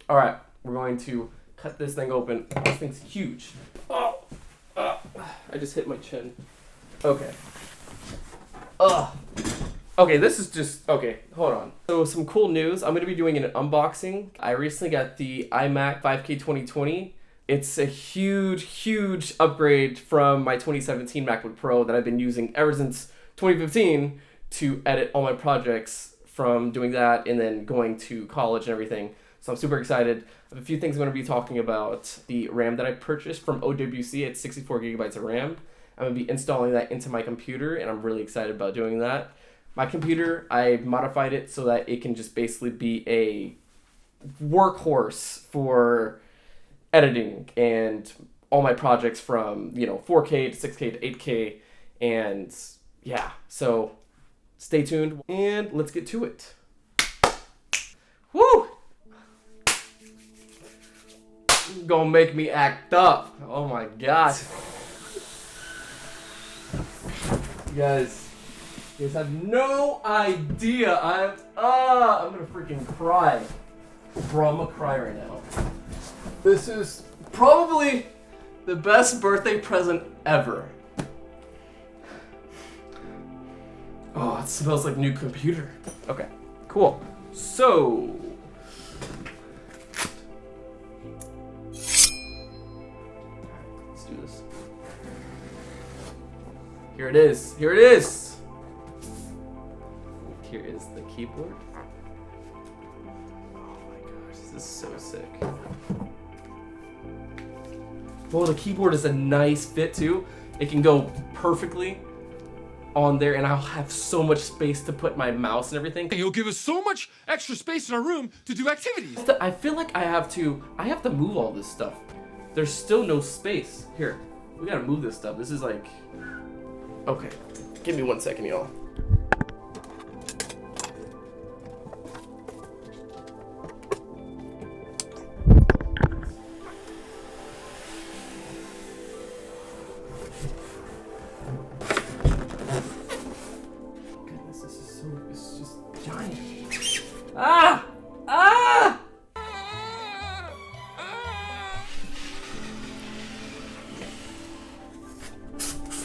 All right, we're going to cut this thing open. This thing's huge. Oh, I just hit my chin. Okay. Ugh. Okay, this is just, okay, hold on. So some cool news, I'm gonna be doing an unboxing. I recently got the iMAC 5K 2020. It's a huge upgrade from my 2017 MacBook Pro that I've been using ever since 2015 to edit all my projects from doing that and then going to college and everything. So I'm super excited. I have a few things I'm gonna be talking about. The RAM that I purchased from OWC at 64 gigabytes of RAM. I'm gonna be installing that into my computer and I'm really excited about doing that. My computer, I modified it so that it can just basically be a workhorse for editing and all my projects from, 4K to 6K to 8K. And yeah, so stay tuned and let's get to it. Woo! Gonna make me act up. Oh my gosh. You guys have no idea. I'm gonna freaking cry. Bro, I'm gonna cry right now. This is probably the best birthday present ever. Oh, it smells like new computer. Okay, cool. So, let's do this. Here it is. Here it is. Here is the keyboard. Oh my gosh, this is so sick. Well, the keyboard is a nice fit too. It can go perfectly on there and I'll have so much space to put my mouse and everything. You'll give us so much extra space in our room to do activities. I feel like I have to move all this stuff. There's still no space. Here, we gotta move this stuff. This is like, okay, give me 1 second, y'all. It's just giant. Ah!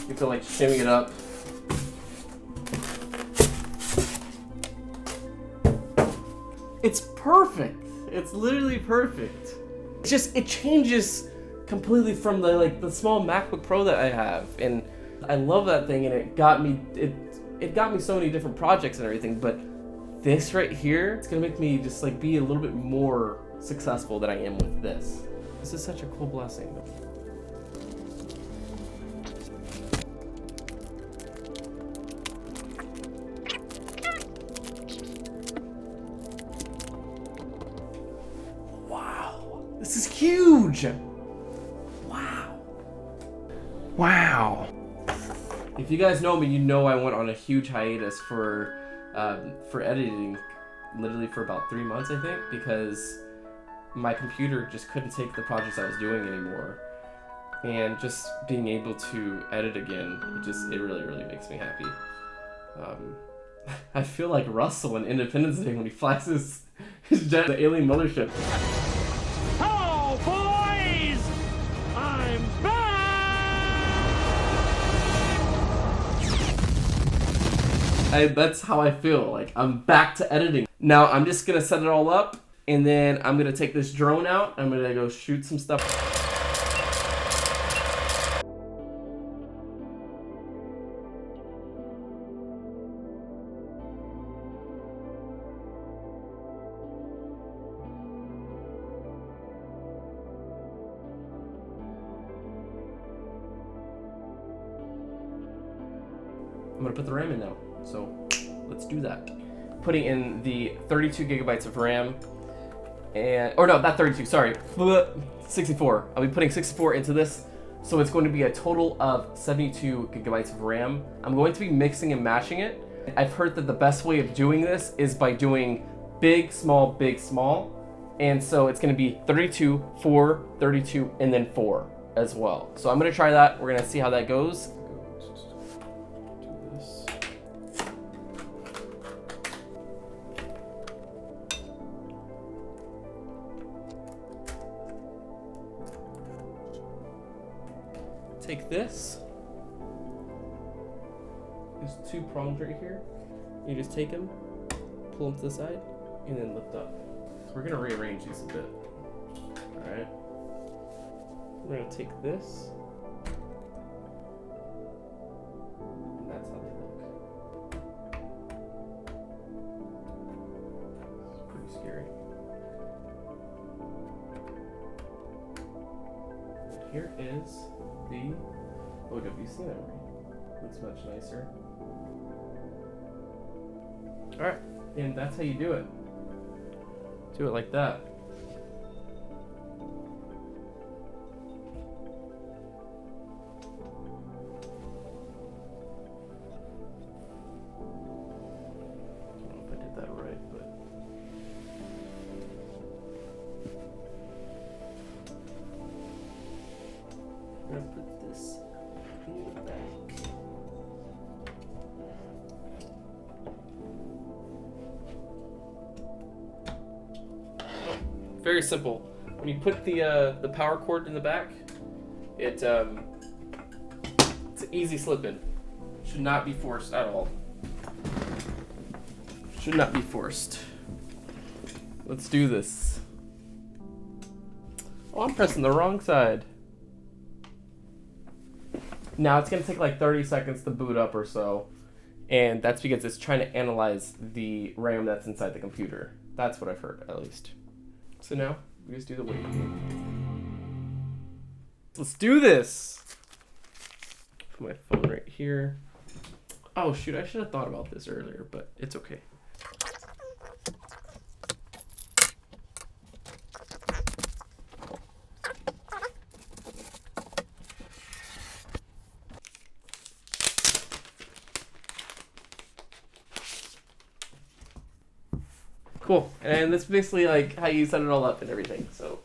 You have to like shimmy it up. It's perfect. It's literally perfect. It changes completely from the small MacBook Pro that I have, and I love that thing, and it got me so many different projects and everything, but this right here, it's gonna make me just like be a little bit more successful than I am with this. This is such a cool blessing. Wow, this is huge. Wow. If you guys know me, you know I went on a huge hiatus for editing, literally for about 3 months, I think, because my computer just couldn't take the projects I was doing anymore. And just being able to edit again, it really makes me happy. I feel like Russell in Independence Day when he flies his jet, the alien mothership. Hello, boys! I'm back! That's how I feel. Like, I'm back to editing. Now, I'm just gonna set it all up, and then I'm gonna take this drone out. I'm gonna go shoot some stuff. I'm gonna put the RAM in now. So let's do that. Putting in the 32 gigabytes of RAM or no, not 32, sorry, 64. I'll be putting 64 into this. So it's going to be a total of 72 gigabytes of RAM. I'm going to be mixing and matching it. I've heard that the best way of doing this is by doing big, small, big, small. And so it's gonna be 32, 4, 32, and then 4 as well. So I'm gonna try that. We're gonna see how that goes. take this. There's 2 prongs right here. You just take them, pull them to the side, and then lift up. So we're gonna rearrange these a bit. All right. We're gonna take this. And that's how they look. It's pretty scary. And here is the OWC memory. Looks much nicer. Alright, and that's how you do it. Do it like that. I don't know if I did that right, but I'm gonna put this in the back. Very simple. When you put the power cord in the back, it's an easy slip-in. Should not be forced at all. Should not be forced. Let's do this. Oh, I'm pressing the wrong side. Now it's gonna take like 30 seconds to boot up or so, and that's because it's trying to analyze the RAM that's inside the computer. That's what I've heard, at least. So now, we just do the wait game. Let's do this! Put my phone right here. Oh shoot, I should have thought about this earlier, but it's okay. Cool, and that's basically like how you set it all up and everything. So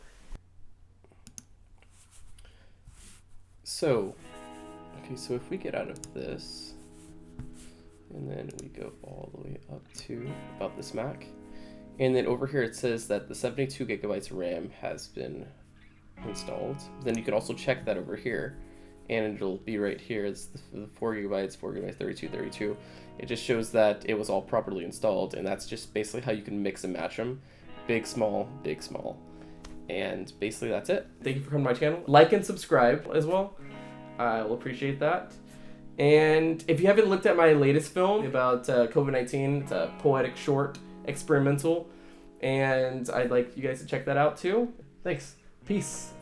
okay, so if we get out of this, and then we go all the way up to about this Mac, and then over here it says that the 72 gigabytes RAM has been installed. Then you can also check that over here, and it'll be right here. It's the 4 gigabytes, 32. It just shows that it was all properly installed, and that's just basically how you can mix and match them. Big, small, big, small. And basically that's it. Thank you for coming to my channel. Like and subscribe as well. I will appreciate that. And if you haven't looked at my latest film about COVID-19, it's a poetic short experimental, and I'd like you guys to check that out too. Thanks. Peace.